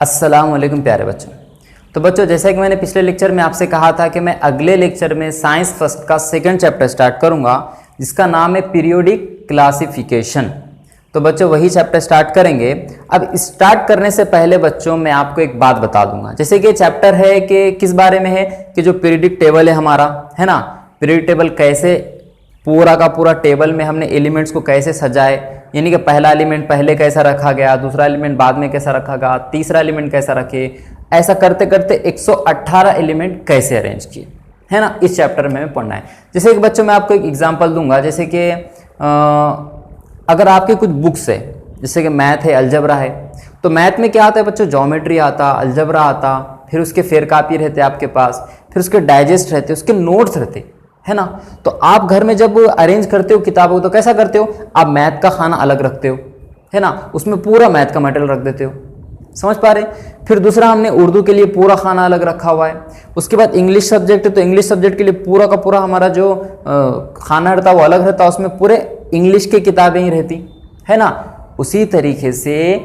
अस्सलाम वालेकुम प्यारे बच्चों। तो बच्चों, जैसा कि मैंने पिछले लेक्चर में आपसे कहा था कि मैं अगले लेक्चर में साइंस फर्स्ट का सेकंड चैप्टर स्टार्ट करूंगा, जिसका नाम है पीरियोडिक क्लासिफिकेशन। तो बच्चों वही चैप्टर स्टार्ट करेंगे। अब स्टार्ट करने से पहले बच्चों मैं आपको एक बात बता दूंगा। जैसे कि चैप्टर है कि किस बारे में है कि जो पीरियोडिक टेबल है हमारा, है ना, पीरियोडिक टेबल कैसे पूरा का पूरा टेबल में हमने एलिमेंट्स को कैसे सजाए, यानी कि पहला एलिमेंट पहले कैसा रखा गया, दूसरा एलिमेंट बाद में कैसा रखा गया, तीसरा एलिमेंट कैसा रखे, ऐसा करते करते 118 एलिमेंट कैसे अरेंज किए, है ना, इस चैप्टर में पढ़ना है। जैसे कि बच्चों मैं आपको एक एग्जांपल दूंगा। जैसे कि अगर आपके कुछ बुक्स है, जैसे कि मैथ है, अलजबरा है, तो मैथ में क्या आता है बच्चों, ज्योमेट्री आता, अलजबरा आता, फिर उसके फेर कापी रहते आपके पास, फिर उसके डाइजेस्ट रहते, उसके नोट्स रहते, है ना। तो आप घर में जब अरेंज करते हो किताबों तो कैसा करते हो, आप मैथ का खाना अलग रखते हो, है ना, उसमें पूरा मैथ का मटेरियल रख देते हो, समझ पा रहे हैं। फिर दूसरा हमने उर्दू के लिए पूरा खाना अलग रखा हुआ है। उसके बाद इंग्लिश सब्जेक्ट है तो इंग्लिश सब्जेक्ट के लिए पूरा का पूरा हमारा जो खाना रहता है वो अलग रहता है, उसमें पूरे इंग्लिश की किताबें ही रहती, है ना। उसी तरीके से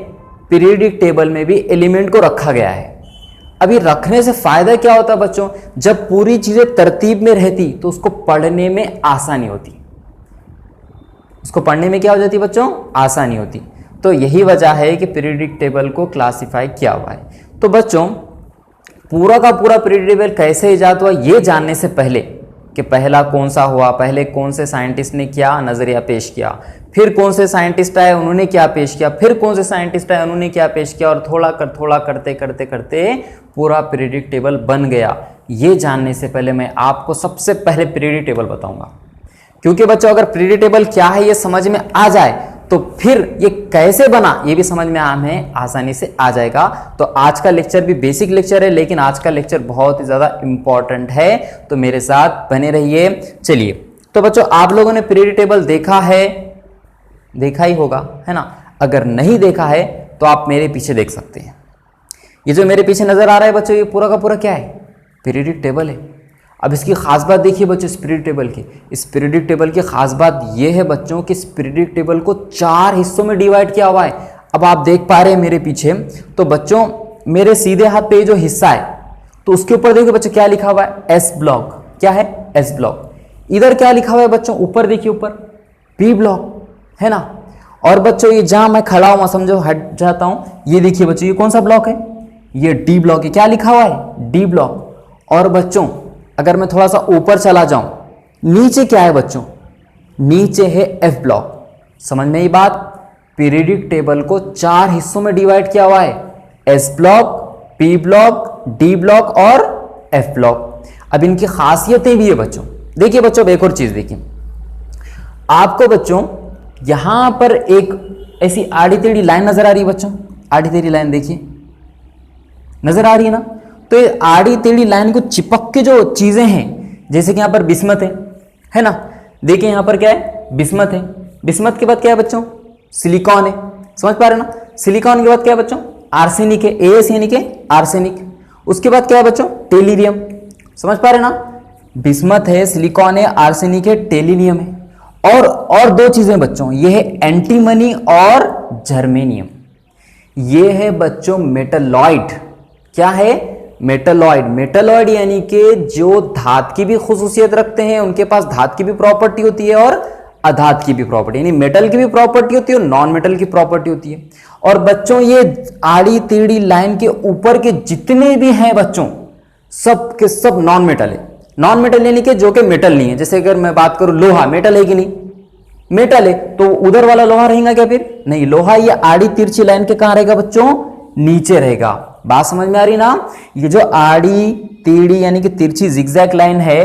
पीरियोडिक टेबल में भी एलिमेंट को रखा गया है। अभी रखने से फायदा क्या होता है बच्चों, जब पूरी चीजें तरतीब में रहती तो उसको पढ़ने में आसानी होती, उसको पढ़ने में क्या हो जाती बच्चों, आसानी होती। तो यही वजह है कि पीरियोडिक टेबल को क्लासिफाई किया हुआ है। तो बच्चों पूरा का पूरा पीरियोडिक टेबल कैसे इजाद हुआ ये जानने से पहले कि पहला कौन सा हुआ, पहले कौन से साइंटिस्ट ने क्या नजरिया पेश किया, फिर कौन से साइंटिस्ट आए उन्होंने क्या पेश किया, फिर कौन से साइंटिस्ट आए उन्होंने क्या पेश किया, और थोड़ा करते करते करते पूरा पीरियोडिक टेबल बन गया। ये जानने से पहले मैं आपको सबसे पहले पीरियोडिक टेबल बताऊंगा, क्योंकि बच्चों अगर पीरियोडिक टेबल क्या है ये समझ में आ जाए तो फिर ये कैसे बना ये भी समझ में हमें आसानी से आ जाएगा। तो आज का लेक्चर भी बेसिक लेक्चर है, लेकिन आज का लेक्चर बहुत ही ज्यादा इंपॉर्टेंट है, तो मेरे साथ बने रहिए। चलिए, तो बच्चों आप लोगों ने पीरियोडिक टेबल देखा है, देखा ही होगा, है ना। अगर नहीं देखा है तो आप मेरे पीछे देख सकते हैं। ये जो मेरे पीछे नजर आ रहा है बच्चों, ये पूरा का पूरा क्या है, पीरियोडिक टेबल है। अब इसकी खास बात देखिए बच्चों, इस पीरियोडिक टेबल की, इस पीरियोडिक टेबल की खास बात यह है बच्चों कि इस पीरियोडिक टेबल को 4 हिस्सों में डिवाइड किया हुआ है। अब आप देख पा रहे हैं मेरे पीछे, तो बच्चों मेरे सीधे हाथ पे जो हिस्सा है तो उसके ऊपर देखिए बच्चों क्या लिखा हुआ है, एस ब्लॉक। क्या है, एस ब्लॉक। इधर क्या लिखा हुआ है बच्चों, ऊपर देखिए ऊपर पी ब्लॉक, है ना। और बच्चों ये जहां मैं खड़ा हूं, समझो हट जाता हूं, ये देखिए बच्चों ये कौन सा ब्लॉक है, ये डी ब्लॉक है। क्या लिखा हुआ है, डी ब्लॉक। और बच्चों अगर मैं थोड़ा सा ऊपर चला जाऊं, नीचे क्या है बच्चों, नीचे है एफ ब्लॉक। समझ में ये बात, पीरियोडिक टेबल को 4 हिस्सों में डिवाइड किया हुआ है, S block, P block, D block और एफ ब्लॉक। अब इनकी खासियतें भी है बच्चों। देखिए बच्चों एक और चीज देखिए, आपको बच्चों यहां पर एक ऐसी आड़ी टेढ़ी लाइन नजर आ रही है बच्चों, आड़ी टेढ़ी लाइन देखिए नजर आ रही है ना। तो ये आड़ी टेढ़ी लाइन को चिपक के जो चीजें हैं, जैसे कि यहां पर बिस्मत है ना, देखिए यहां पर क्या है, बिस्मत है। बिस्मत के बाद क्या है बच्चों, सिलिकॉन है, समझ पा रहे ना। सिलिकॉन के बाद क्या है बच्चों, आर्सेनिक है, एस यानी कि आर्सेनिक। उसके बाद क्या है बच्चों, टेलिरियम, समझ पा रहे ना। बिस्मत है, सिलिकॉन है, आर्सेनिक है, टेलिनियम है। और 2 चीजें बच्चों, ये है एंटीमनी और जर्मेनियम। ये है बच्चों मेटलॉइड। क्या है, मेटलॉइड। मेटलॉइड यानी कि जो धात की भी खुसूसियत रखते हैं, उनके पास धात की भी प्रॉपर्टी होती है और अधात की भी प्रॉपर्टी, यानी मेटल की भी प्रॉपर्टी होती है और नॉन मेटल की प्रॉपर्टी होती है। और बच्चों ये आड़ी टेढ़ी लाइन के ऊपर के जितने भी हैं बच्चों, सब के सब नॉन मेटल है। नॉन मेटल यानी कि जो कि मेटल नहीं है। जैसे अगर मैं बात करूं लोहा, मेटल है कि नहीं, मेटल है, तो उधर वाला लोहा रहेगा क्या, फिर नहीं। लोहा ये आड़ी तिरछी लाइन के कहां रहेगा बच्चों, नीचे रहेगा। बात समझ में आ रही ना। ये जो आड़ी टेढ़ी यानी कि तिरछी जिगजैग लाइन है,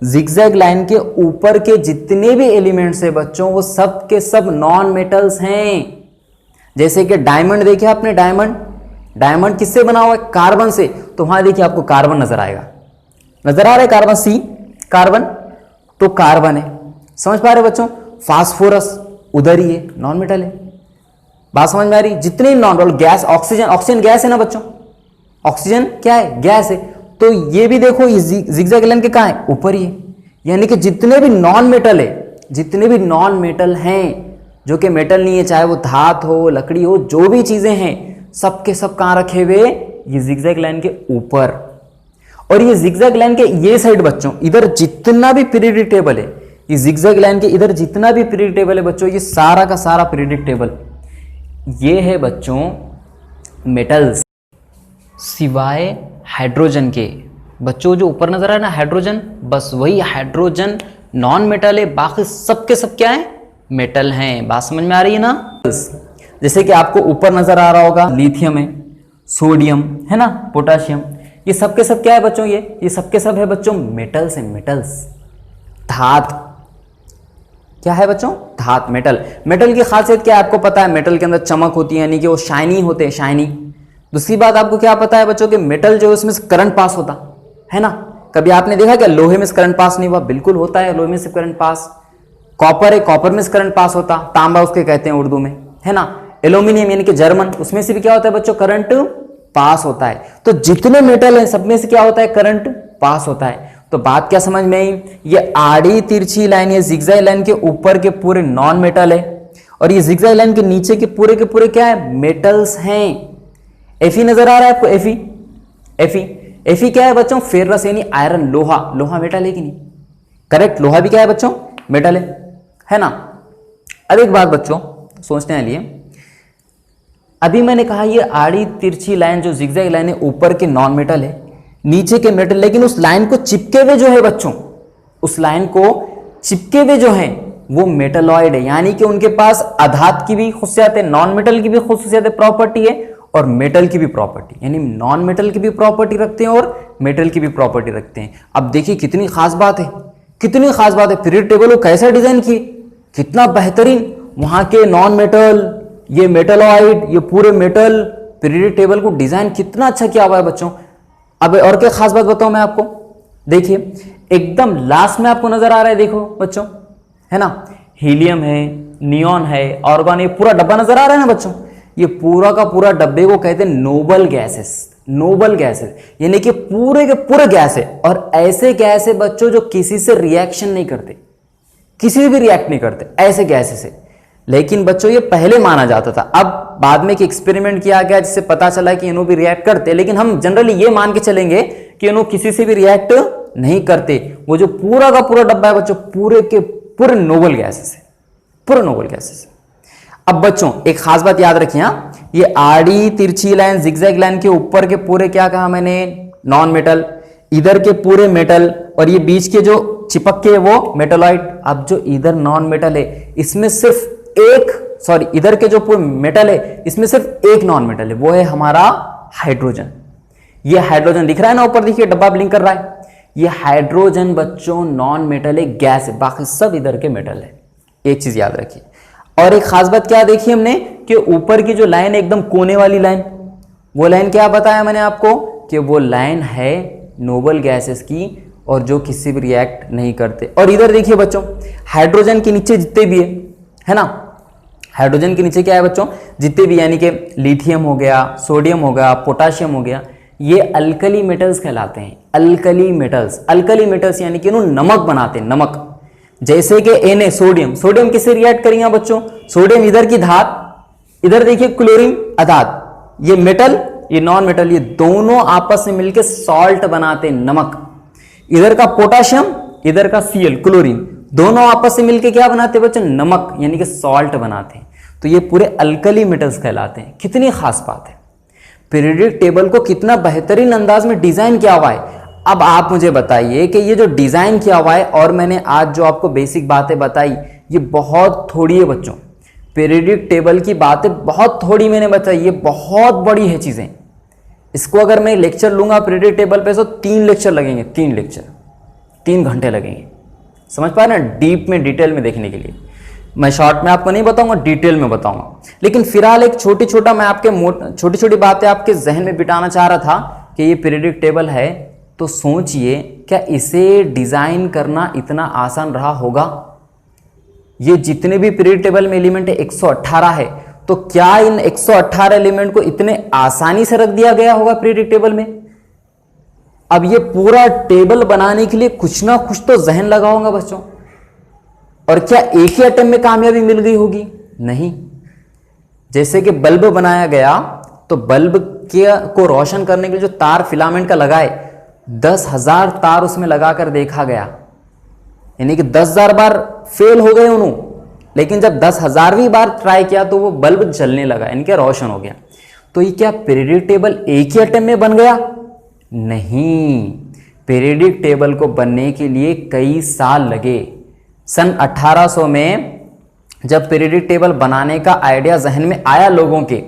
जिगजैग लाइन के ऊपर के जितने भी एलिमेंट्स है बच्चों, वो सब के सब नॉन मेटल्स हैं। जैसे कि डायमंड देखिए आपने, डायमंड किससे बना हुआ है, कार्बन से। तो वहां देखिए आपको कार्बन नजर आएगा, नजर आ रहा है कार्बन, सी कार्बन, तो कार्बन है, समझ पा रहे बच्चों। फास्फोरस उधर ही है, नॉन मेटल है। बात समझ में आ रही। जितने non metal, gas, oxygen gas है ना बच्चों, ऑक्सीजन क्या है, गैस है। तो ये भी देखो, ये जिगजैग लाइन के कहां है, ऊपर ही है। यानी कि जितने भी नॉन मेटल है, जितने भी नॉन मेटल हैं, जो कि मेटल नहीं है, चाहे वो धात हो, लकड़ी हो, जो भी चीजें हैं, सबके सब कहाँ रखे हुए, ये जिगजैग लाइन के ऊपर। और ये जिगजैग लाइन के ये साइड बच्चों, इधर जितना भी पीरियोडिक टेबल है, ये जिगजैग लाइन के इधर जितना भी पीरियोडिक टेबल है बच्चों, ये सारा का सारा पीरियोडिक टेबल ये है बच्चों मेटल्स, सिवाय हाइड्रोजन के। बच्चों जो ऊपर नजर आ रहा है ना हाइड्रोजन, बस वही हाइड्रोजन नॉन मेटल है, बाकी सबके सब क्या है, मेटल हैं। बात समझ में आ रही है ना। जैसे कि आपको ऊपर नजर आ रहा होगा लिथियम है, सोडियम है ना, पोटाशियम, ये सबके सब क्या है बच्चों, ये सबके सब है बच्चों मेटल्स है, मेटल्स। धात क्या है बच्चों, धात, मेटल। मेटल की खासियत क्या है आपको पता है, मेटल के अंदर चमक होती है, यानी कि वो शाइनी होते हैं, शाइनी। दूसरी बात आपको क्या पता है बच्चों कि मेटल जो है उसमें से करंट पास होता है ना। कभी आपने देखा क्या लोहे में से करंट पास नहीं हुआ, बिल्कुल होता है लोहे में से करंट पास। कॉपर है, कॉपर में से करंट पास होता, तांबा उसके कहते हैं उर्दू में, है ना। एल्यूमिनियम यानी कि जर्मन, उसमें से भी क्या होता है बच्चों, करंट पास होता है। तो जितने मेटल हैं सब में से क्या होता है, करंट पास होता है। तो बात क्या समझ में आई, ये आड़ी तिरछी लाइन, ये जिगजैग लाइन के ऊपर के पूरे नॉन मेटल है, और ये जिगजैग लाइन के नीचे के पूरे क्या है, मेटल्स हैं। एफी नजर आ रहा है आपको, एफी क्या है बच्चों, फेरस यानी आयरन, लोहा। लोहा मेटल है कि नहीं, करेक्ट, लोहा भी क्या है बच्चों, मेटल है ना। अब एक बात बच्चों सोचने वाली है, अभी मैंने कहा ये आड़ी तिरछी लाइन जो जिगजैग लाइन है, ऊपर के नॉन मेटल है, नीचे के मेटल, लेकिन उस लाइन को चिपके हुए जो है बच्चों, उस लाइन को चिपके हुए जो है वो मेटलॉइड है, यानी कि उनके पास अधात की भी खुशियात है, नॉन मेटल की भी खुशियात प्रॉपर्टी है, और मेटल की भी प्रॉपर्टी, यानी नॉन मेटल की भी प्रॉपर्टी रखते हैं और मेटल की भी प्रॉपर्टी रखते हैं। अब देखिए कितनी खास बात है, कितनी खास बात है। पीरियड टेबल को कैसा डिजाइन किए, कितना बेहतरीन, वहां के नॉन मेटल, ये मेटलॉइड, ये पूरे मेटल, पीरियड टेबल को डिजाइन कितना अच्छा किया हुआ है बच्चों। अब और क्या खास बात बताऊं मैं आपको, देखिए एकदम लास्ट में आपको नजर आ रहा है, देखो बच्चों, है ना, हीलियम है, नियॉन है, आर्गन, ये पूरा डब्बा नजर आ रहा है ना बच्चों, ये पूरा का पूरा डब्बे को कहते हैं नोबल गैसेस। नोबल गैसेस यानी कि पूरे के पूरे गैस है, और ऐसे गैस है बच्चों जो किसी से रिएक्शन नहीं करते, किसी से भी रिएक्ट नहीं करते, ऐसे गैसेस है। लेकिन बच्चों ये पहले माना जाता था, अब बाद में एक एक्सपेरिमेंट किया गया जिससे पता चला कि इन्हों भी रिएक्ट करते, लेकिन हम जनरली ये मान के चलेंगे कि इन्हों किसी से भी रिएक्ट नहीं करते। वो जो पूरा का पूरा डब्बा है बच्चों, पूरे के पूरे नोबल गैसेस है, पूरे नोबल गैसेस है। अब बच्चों एक खास बात याद रखिए, ये आड़ी तिरछी लाइन जिगजैग लाइन के ऊपर के पूरे क्या कहा मैंने, नॉन मेटल, इधर के पूरे मेटल, और ये बीच के जो चिपक के वो मेटलॉइड। अब जो इधर नॉन मेटल है इसमें सिर्फ एक, सॉरी इधर के जो पूरे मेटल है इसमें सिर्फ एक नॉन मेटल है, वो है हमारा हाइड्रोजन। ये हाइड्रोजन दिख रहा है ना ऊपर, देखिए डब्बा ब्लिंक कर रहा है, ये हाइड्रोजन बच्चों नॉन मेटल है, गैस है, बाकी सब इधर के मेटल है। एक चीज याद रखिए। और एक खास बात क्या देखी हमने कि ऊपर की जो लाइन है एकदम कोने वाली लाइन, वो लाइन क्या बताया मैंने आपको कि वो लाइन है नोबल गैसेस की, और जो किसी भी रिएक्ट नहीं करते। और इधर देखिए बच्चों, हाइड्रोजन के नीचे जितने भी है ना, हाइड्रोजन के नीचे क्या है बच्चों, जितने भी, यानी कि लिथियम हो गया, सोडियम हो गया, पोटाशियम हो गया, ये अल्कली मेटल्स कहलाते हैं। अल्कली मेटल्स, अल्कली मेटल्स यानी कि इन्होंने नमक बनाते हैं, नमक। जैसे कि Na, सोडियम, सोडियम किससे रिएक्ट करेंगे बच्चों, सोडियम इधर की धात, इधर देखिए क्लोरीन अधात, ये मेटल, ये नॉन मेटल, ये दोनों आपस में मिलकर सॉल्ट बनाते हैं, नमक। इधर का पोटाशियम, इधर का Cl, क्लोरीन, दोनों आपस से मिलकर क्या बनाते हैं बच्चों, नमक, यानी कि सॉल्ट बनाते हैं। तो ये पूरे अल्कली मेटल्स कहलाते हैं। कितनी खास बात है, पीरियोडिक टेबल को कितना बेहतरीन अंदाज में डिजाइन किया हुआ है। अब आप मुझे बताइए कि ये जो डिजाइन किया हुआ है, और मैंने आज जो आपको बेसिक बातें बताई, ये बहुत थोड़ी है बच्चों, पीरियोडिक टेबल की बातें बहुत थोड़ी मैंने बताई, ये बहुत बड़ी है चीजें। इसको अगर मैं लेक्चर लूंगा पीरियोडिक टेबल पे तो 3 लेक्चर लगेंगे, 3 लेक्चर, 3 घंटे लगेंगे। समझ पा रहे हैं, डीप में डिटेल में देखने के लिए। मैं शॉर्ट में आपको नहीं बताऊंगा, डिटेल में बताऊंगा। लेकिन फिलहाल एक छोटी छोटी बातें आपके जहन में बिठाना चाह रहा था कि ये पीरियोडिक टेबल है, तो सोचिए क्या इसे डिजाइन करना इतना आसान रहा होगा। ये जितने भी पीरियोडिक टेबल में एलिमेंट है 118 है, तो क्या इन 118 एलिमेंट को इतने आसानी से रख दिया गया होगा पीरियोडिक टेबल में? अब ये पूरा टेबल बनाने के लिए कुछ ना कुछ तो जहन लगा होगा बच्चों। और क्या एक ही अटेम्प्ट में कामयाबी मिल गई होगी? नहीं। जैसे कि बल्ब बनाया गया तो बल्ब के को रोशन करने के लिए जो तार फिलामेंट का लगाए 10,000 तार उसमें लगाकर देखा गया, यानी कि 10,000 बार फेल हो गए उन्होंने, लेकिन जब 10,000वीं बार ट्राई किया तो वो बल्ब जलने लगा, यानी कि रोशन हो गया। तो ये क्या पीरियडिक टेबल एक ही अटेम्प्ट में बन गया? नहीं, पीरियडिक टेबल को बनने के लिए कई साल लगे। सन 1800 में जब पीरियडिक टेबल बनाने का आइडिया जहन में आया लोगों के,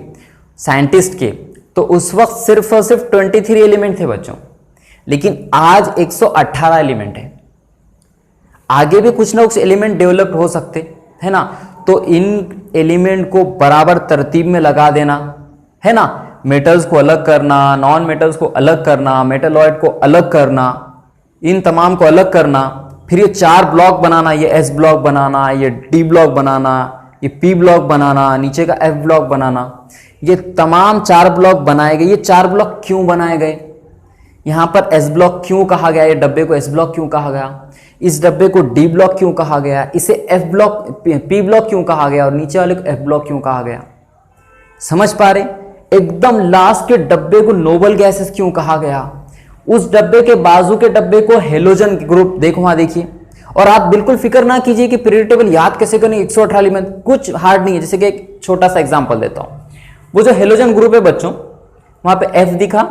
साइंटिस्ट के, तो उस वक्त सिर्फ और सिर्फ 23 एलिमेंट थे बच्चों, लेकिन आज 118 एलिमेंट है। आगे भी कुछ ना कुछ एलिमेंट डेवलप हो सकते है ना, तो इन एलिमेंट को बराबर तरतीब में लगा देना है ना, मेटल्स को अलग करना, नॉन मेटल्स को अलग करना, मेटलॉइड को अलग करना, इन तमाम को अलग करना, फिर ये 4 ब्लॉक बनाना, ये एस ब्लॉक बनाना, ये डी ब्लॉक बनाना, ये पी ब्लॉक बनाना, नीचे का एफ ब्लॉक बनाना, ये तमाम 4 ब्लॉक बनाए गए। ये 4 ब्लॉक क्यों बनाए गए? यहां पर एस ब्लॉक क्यों कहा गया? ये डब्बे को एस ब्लॉक क्यों कहा गया? इस डब्बे को डी ब्लॉक क्यों कहा गया? इसे एफ ब्लॉक पी ब्लॉक क्यों कहा गया? और नीचे वाले को एफ ब्लॉक क्यों कहा गया? समझ पा रहे? एकदम लास्ट के डब्बे को नोबल गैसेस क्यों कहा गया? उस डब्बे के बाजू के डब्बे को हेलोजन ग्रुप, देखो वहां देखिए। और आप बिल्कुल फिक्र ना कीजिए कि पीरियडिक टेबल याद कैसे करनी, 118 एलिमेंट कुछ हार्ड नहीं है। जैसे कि एक छोटा सा एग्जांपल देता हूं, वो जो हेलोजन ग्रुप है बच्चों, वहां पे एफ दिखा,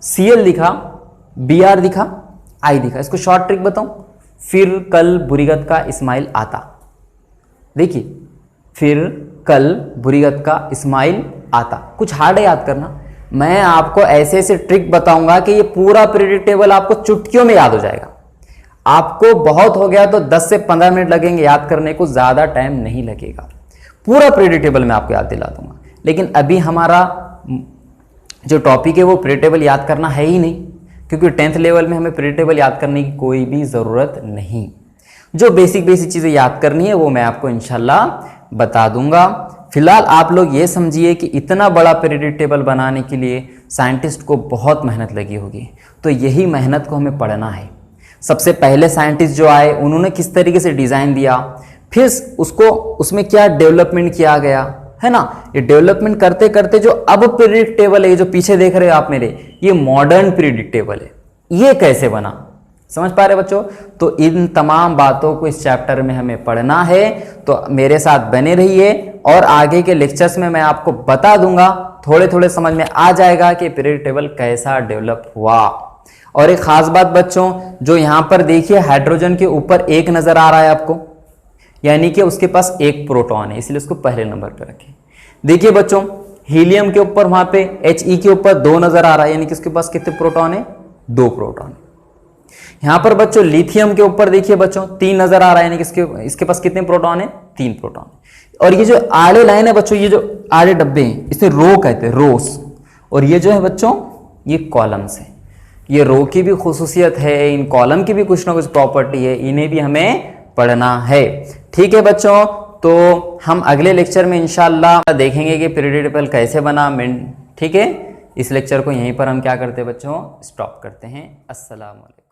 Cl दिखा, Br दिखा, I दिखा। इसको शॉर्ट ट्रिक बताऊं, फिर कल बुरीगत का इस्माइल आता। देखिए, फिर कल बुरीगत का इस्माइल आता, कुछ हार्ड है याद करना। मैं आपको ऐसे ऐसे ट्रिक बताऊंगा कि ये पूरा पीरियडिक टेबल आपको चुटकियों में याद हो जाएगा। आपको बहुत हो गया तो 10 से 15 मिनट लगेंगे याद करने को, ज्यादा टाइम नहीं लगेगा। पूरा पीरियडिक टेबल मैं आपको याद दिला दूंगा। लेकिन अभी हमारा जो टॉपिक है वो पीरियडिक टेबल याद करना है ही नहीं, क्योंकि 10th लेवल में हमें पीरियडिक टेबल याद करने की कोई भी ज़रूरत नहीं। जो बेसिक चीज़ें याद करनी है वो मैं आपको इंशाल्लाह बता दूंगा। फिलहाल आप लोग ये समझिए कि इतना बड़ा पीरियडिक टेबल बनाने के लिए साइंटिस्ट को बहुत मेहनत लगी होगी, तो यही मेहनत को हमें पढ़ना है। सबसे पहले साइंटिस्ट जो आए उन्होंने किस तरीके से डिज़ाइन दिया, फिर उसको उसमें क्या डेवलपमेंट किया गया है ना। ये डेवलपमेंट करते करते जो अब पीरियडिक टेबल है, जो पीछे देख रहे हो आप मेरे, ये मॉडर्न पीरियडिक टेबल है। ये कैसे बना, समझ पा रहे बच्चों? तो इन तमाम बातों को इस चैप्टर में हमें पढ़ना है, तो मेरे साथ बने रहिए और आगे के लेक्चर्स में मैं आपको बता दूंगा, थोड़े थोड़े समझ में आ जाएगा कि पीरियडिक टेबल कैसा डेवलप हुआ। और एक खास बात बच्चों, जो यहां पर देखिए हाइड्रोजन के ऊपर 1 नजर आ रहा है आपको, यानी कि उसके पास 1 प्रोटॉन है, इसलिए उसको पहले नंबर पर रखें। देखिए बच्चों, हीलियम के ऊपर वहां पे He के ऊपर 2 नजर आ रहा है, यानी कि उसके पास कितने प्रोटॉन है? 2 प्रोटॉन। यहां पर बच्चों लिथियम के ऊपर देखिए बच्चों 3 नजर आ रहा है, यानी कि इसके पास कितने प्रोटॉन है? 3 प्रोटॉन। और ये जो आड़े लाइन है बच्चों, ये जो आड़े डब्बे हैं इसे रो कहते हैं, रोस। और ये जो है बच्चों ये कॉलम्स है। ये रो की भी खुसूसियत है, इन कॉलम की भी कुछ ना कुछ प्रॉपर्टी है, इन्हें भी हमें पढ़ना है। ठीक है बच्चों, तो हम अगले लेक्चर में इंशाल्लाह देखेंगे कि पीरियडिक टेबल कैसे बना। ठीक है, इस लेक्चर को यहीं पर हम क्या करते हैं बच्चों, स्टॉप करते हैं। अस्सलाम वालेकुम।